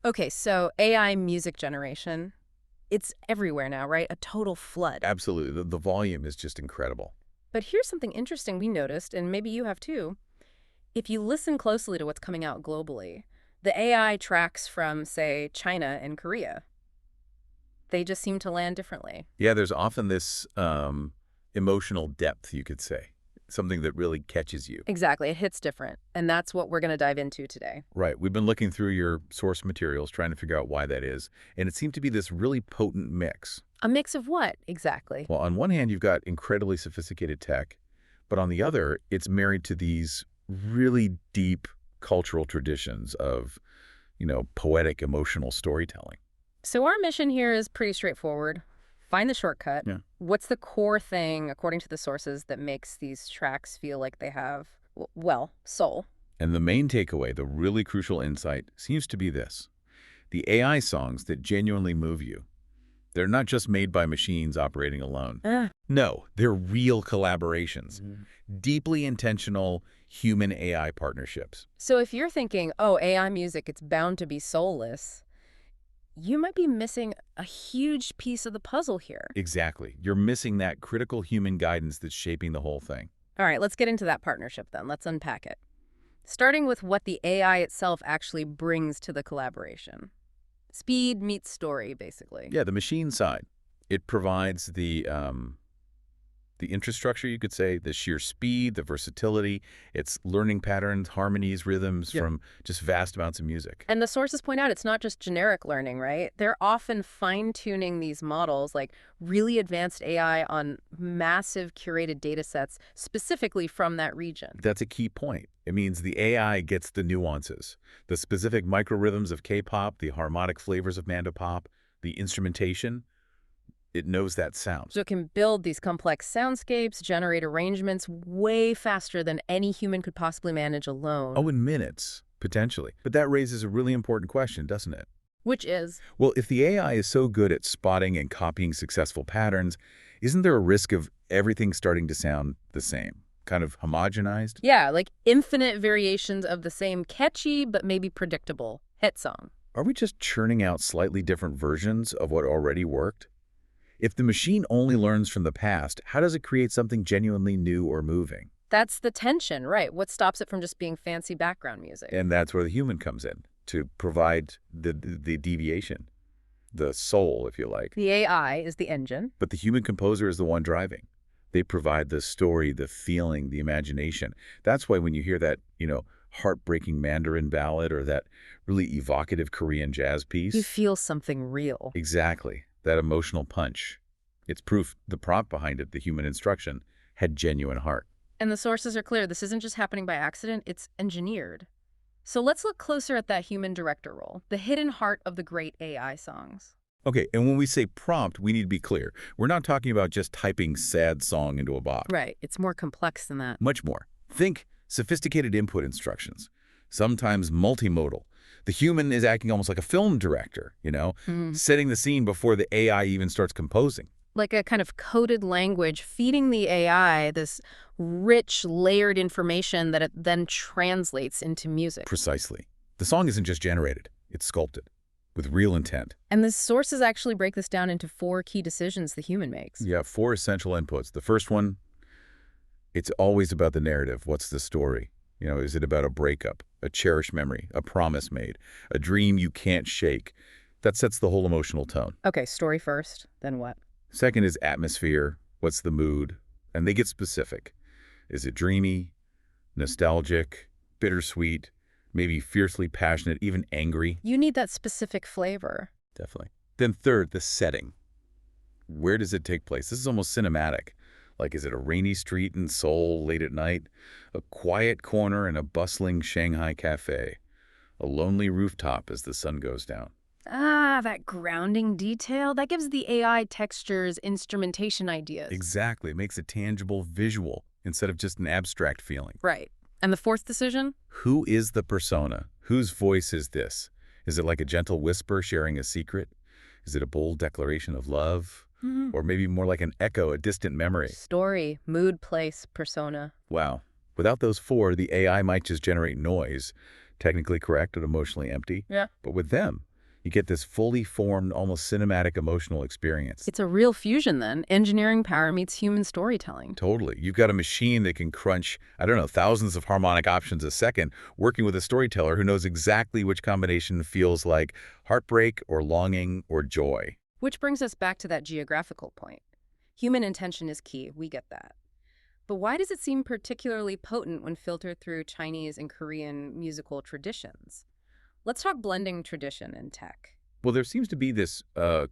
Okay, so AI music generation, it's everywhere now, right? A total flood. Absolutely. The volume is just incredible. But here's something interesting we noticed, and maybe you have too. If you listen closely to what's coming out globally, the AI tracks from, say, China and Korea, they just seem to land differently. Yeah, there's often this emotional depth, you could say, something that really catches you. Exactly, it hits different, and that's what we're going to dive into today. Right. We've been looking through your source materials, trying to figure out why that is, and it seemed to be this really potent mix. A mix of what, exactly? Well, on one hand, you've got incredibly sophisticated tech, but on the other, it's married to these really deep cultural traditions of, poetic, emotional storytelling. So our mission here is pretty straightforward. Find the shortcut. Yeah. What's the core thing, according to the sources, that makes these tracks feel like they have, well, soul? And the main takeaway, the really crucial insight, seems to be this. The AI songs that genuinely move you, they're not just made by machines operating alone. No, they're real collaborations, deeply intentional human-AI partnerships. So if you're thinking, oh, AI music, it's bound to be soulless, you might be missing a huge piece of the puzzle here. Exactly. You're missing that critical human guidance that's shaping the whole thing. All right, let's get into that partnership then. Let's unpack it. Starting with what the AI itself actually brings to the collaboration. Speed meets story, basically. Yeah, the machine side. It provides the infrastructure, you could say, the sheer speed, the versatility, its learning patterns, harmonies, rhythms from just vast amounts of music. And the sources point out it's not just generic learning, right? They're often fine-tuning these models, like really advanced AI on massive curated data sets specifically from that region. That's a key point. It means the AI gets the nuances, the specific microrhythms of K-pop, the harmonic flavors of Mandopop, the instrumentation. It knows that sound. So it can build these complex soundscapes, generate arrangements way faster than any human could possibly manage alone. Oh, in minutes, potentially. But that raises a really important question, doesn't it? Which is? Well, if the AI is so good at spotting and copying successful patterns, isn't there a risk of everything starting to sound the same? Kind of homogenized? Yeah, like infinite variations of the same catchy but maybe predictable hit song. Are we just churning out slightly different versions of what already worked? If the machine only learns from the past, how does it create something genuinely new or moving? That's the tension, right? What stops it from just being fancy background music? And that's where the human comes in, to provide the deviation, the soul, if you like. The AI is the engine. But the human composer is the one driving. They provide the story, the feeling, the imagination. That's why when you hear that, heartbreaking Mandarin ballad or that really evocative Korean jazz piece. You feel something real. Exactly. That emotional punch. It's proof the prompt behind it, the human instruction, had genuine heart. And the sources are clear. This isn't just happening by accident, it's engineered. So let's look closer at that human director role, the hidden heart of the great AI songs. Okay, and when we say prompt, we need to be clear. We're not talking about just typing sad song into a box. Right, it's more complex than that. Much more. Think sophisticated input instructions, sometimes multimodal. The human is acting almost like a film director, setting the scene before the AI even starts composing. Like a kind of coded language, feeding the AI this rich, layered information that it then translates into music. Precisely. The song isn't just generated, it's sculpted, with real intent. And the sources actually break this down into 4 key decisions the human makes. Yeah, 4 essential inputs. The first one, it's always about the narrative. What's the story? Is it about a breakup, a cherished memory, a promise made, a dream you can't shake? That sets the whole emotional tone. Okay, story first, then what? Second is atmosphere. What's the mood? And they get specific. Is it dreamy, nostalgic, bittersweet, maybe fiercely passionate, even angry? You need that specific flavor. Definitely. Then third, the setting. Where does it take place? This is almost cinematic. Like, is it a rainy street in Seoul late at night? A quiet corner in a bustling Shanghai cafe? A lonely rooftop as the sun goes down? Ah, that grounding detail, that gives the AI textures, instrumentation ideas. Exactly. It makes a tangible visual instead of just an abstract feeling. Right. And the fourth decision? Who is the persona? Whose voice is this? Is it like a gentle whisper sharing a secret? Is it a bold declaration of love? Or maybe more like an echo, a distant memory? Story, mood, place, persona. Wow. Without those 4, the AI might just generate noise, technically correct and emotionally empty. Yeah. But with them, You get this fully formed, almost cinematic emotional experience. It's a real fusion then. Engineering power meets human storytelling. Totally. You've got a machine that can crunch, I don't know, thousands of harmonic options a second, working with a storyteller who knows exactly which combination feels like heartbreak or longing or joy. Which brings us back to that geographical point. Human intention is key, we get that. But why does it seem particularly potent when filtered through Chinese and Korean musical traditions? Let's talk blending tradition and tech. Well, there seems to be this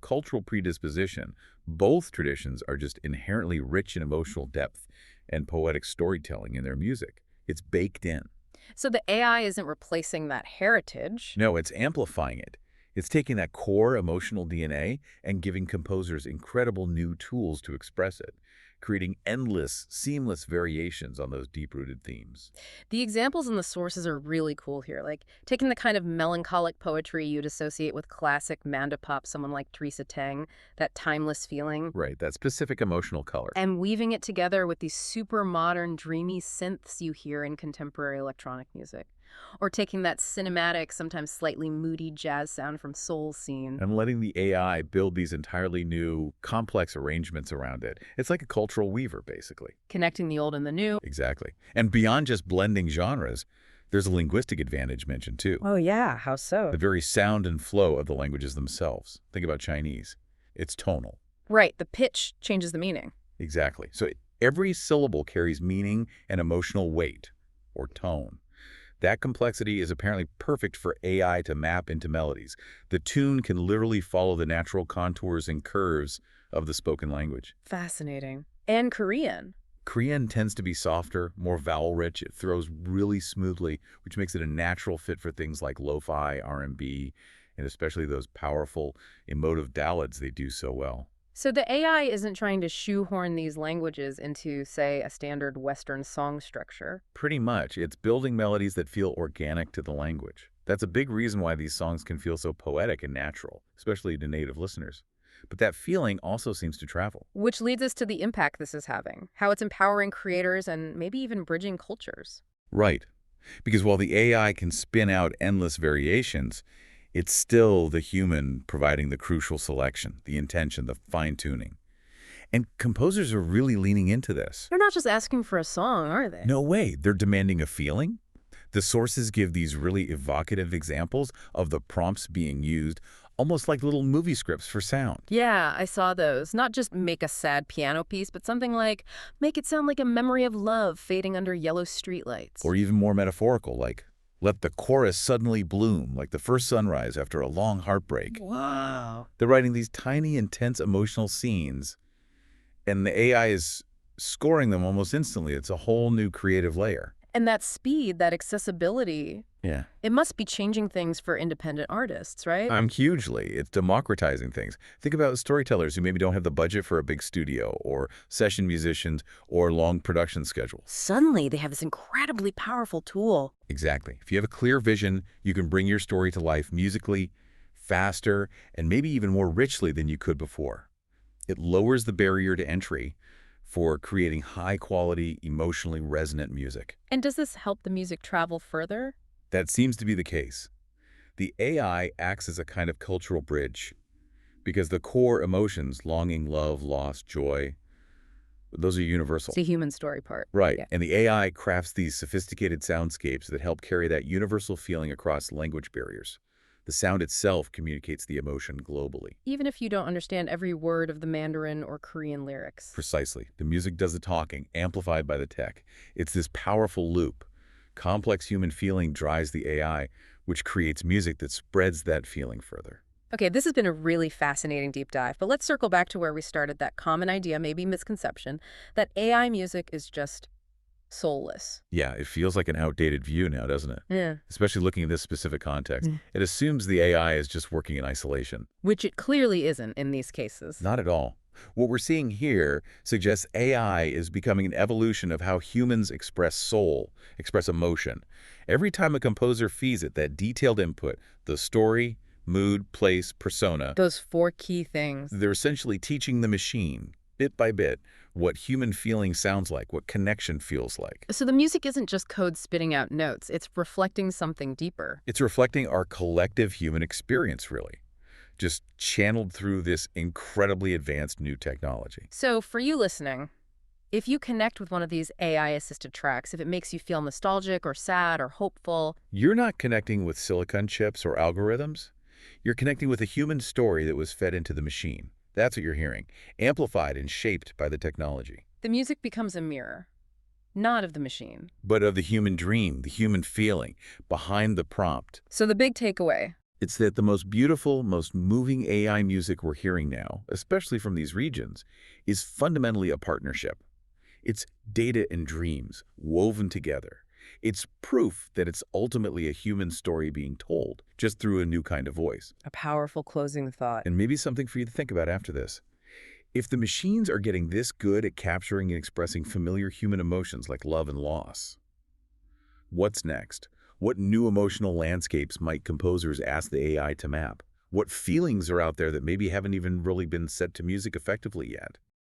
cultural predisposition. Both traditions are just inherently rich in emotional depth and poetic storytelling in their music. It's baked in. So the AI isn't replacing that heritage. No, it's amplifying it. It's taking that core emotional DNA and giving composers incredible new tools to express it, creating endless, seamless variations on those deep-rooted themes. The examples and the sources are really cool here, like taking the kind of melancholic poetry you'd associate with classic Mandopop, someone like Teresa Teng, that timeless feeling, Right, that specific emotional color. and weaving it together with these super modern, dreamy synths you hear in contemporary electronic music. Or taking that cinematic, sometimes slightly moody jazz sound from soul scene. And letting the AI build these entirely new, complex arrangements around it. It's like a cultural weaver, basically. Connecting the old and the new. Exactly. And beyond just blending genres, there's a linguistic advantage mentioned too. Oh yeah, how so? The very sound and flow of the languages themselves. Think about Chinese. It's tonal. Right, the pitch changes the meaning. Exactly. So every syllable carries meaning and emotional weight, or tone. That complexity is apparently perfect for AI to map into melodies. The tune can literally follow the natural contours and curves of the spoken language. Fascinating. And Korean. Korean tends to be softer, more vowel-rich. It throws really smoothly, which makes it a natural fit for things like lo-fi, R&B, and especially those powerful, emotive ballads they do so well. So the AI isn't trying to shoehorn these languages into, say, a standard Western song structure. Pretty much. It's building melodies that feel organic to the language. That's a big reason why these songs can feel so poetic and natural, especially to native listeners. But that feeling also seems to travel. Which leads us to the impact this is having, how it's empowering creators and maybe even bridging cultures. Right. Because while the AI can spin out endless variations, it's still the human providing the crucial selection, the intention, the fine-tuning. And composers are really leaning into this. They're not just asking for a song, are they? No way. They're demanding a feeling. The sources give these really evocative examples of the prompts being used, almost like little movie scripts for sound. Yeah, I saw those. Not just make a sad piano piece, but something like, make it sound like a memory of love fading under yellow streetlights. Or even more metaphorical, like, let the chorus suddenly bloom like the first sunrise after a long heartbreak. Wow. They're writing these tiny, intense emotional scenes, and the AI is scoring them almost instantly. It's a whole new creative layer. And that speed, that accessibility, Yeah. it must be changing things for independent artists, right? Hugely. It's democratizing things. Think about storytellers who maybe don't have the budget for a big studio, or session musicians, or long production schedules. Suddenly, they have this incredibly powerful tool. Exactly. If you have a clear vision, you can bring your story to life musically, faster, and maybe even more richly than you could before. It lowers the barrier to entry for creating high-quality, emotionally resonant music. And does this help the music travel further? That seems to be the case. The AI acts as a kind of cultural bridge because the core emotions, longing, love, loss, joy, those are universal. It's the human story part. Right. Yeah. And the AI crafts these sophisticated soundscapes that help carry that universal feeling across language barriers. The sound itself communicates the emotion globally. Even if you don't understand every word of the Mandarin or Korean lyrics. Precisely. The music does the talking, amplified by the tech. It's this powerful loop. Complex human feeling drives the AI, which creates music that spreads that feeling further. Okay, this has been a really fascinating deep dive, but let's circle back to where we started, that common idea, maybe misconception, that AI music is just soulless. Yeah, it feels like an outdated view now, doesn't it? Yeah. Especially looking at this specific context. It assumes the AI is just working in isolation. Which it clearly isn't in these cases. Not at all. What we're seeing here suggests AI is becoming an evolution of how humans express soul, express emotion. Every time a composer feeds it that detailed input, the story, mood, place, persona, Those 4 key things. they're essentially teaching the machine, bit by bit, what human feeling sounds like, what connection feels like. So the music isn't just code spitting out notes, it's reflecting something deeper. It's reflecting our collective human experience, really. just channeled through this incredibly advanced new technology. So for you listening, if you connect with one of these AI-assisted tracks, if it makes you feel nostalgic or sad or hopeful, You're not connecting with silicon chips or algorithms. You're connecting with a human story that was fed into the machine. That's what you're hearing, amplified and shaped by the technology. the music becomes a mirror, not of the machine. But of the human dream, the human feeling, behind the prompt. So the big takeaway, It's that the most beautiful, most moving AI music we're hearing now, especially from these regions, is fundamentally a partnership. It's data and dreams woven together. It's proof that it's ultimately a human story being told, just through a new kind of voice. a powerful closing thought. And maybe something for you to think about after this. If the machines are getting this good at capturing and expressing familiar human emotions like love and loss, what's next? What new emotional landscapes might composers ask the AI to map? What feelings are out there that maybe haven't even really been set to music effectively yet?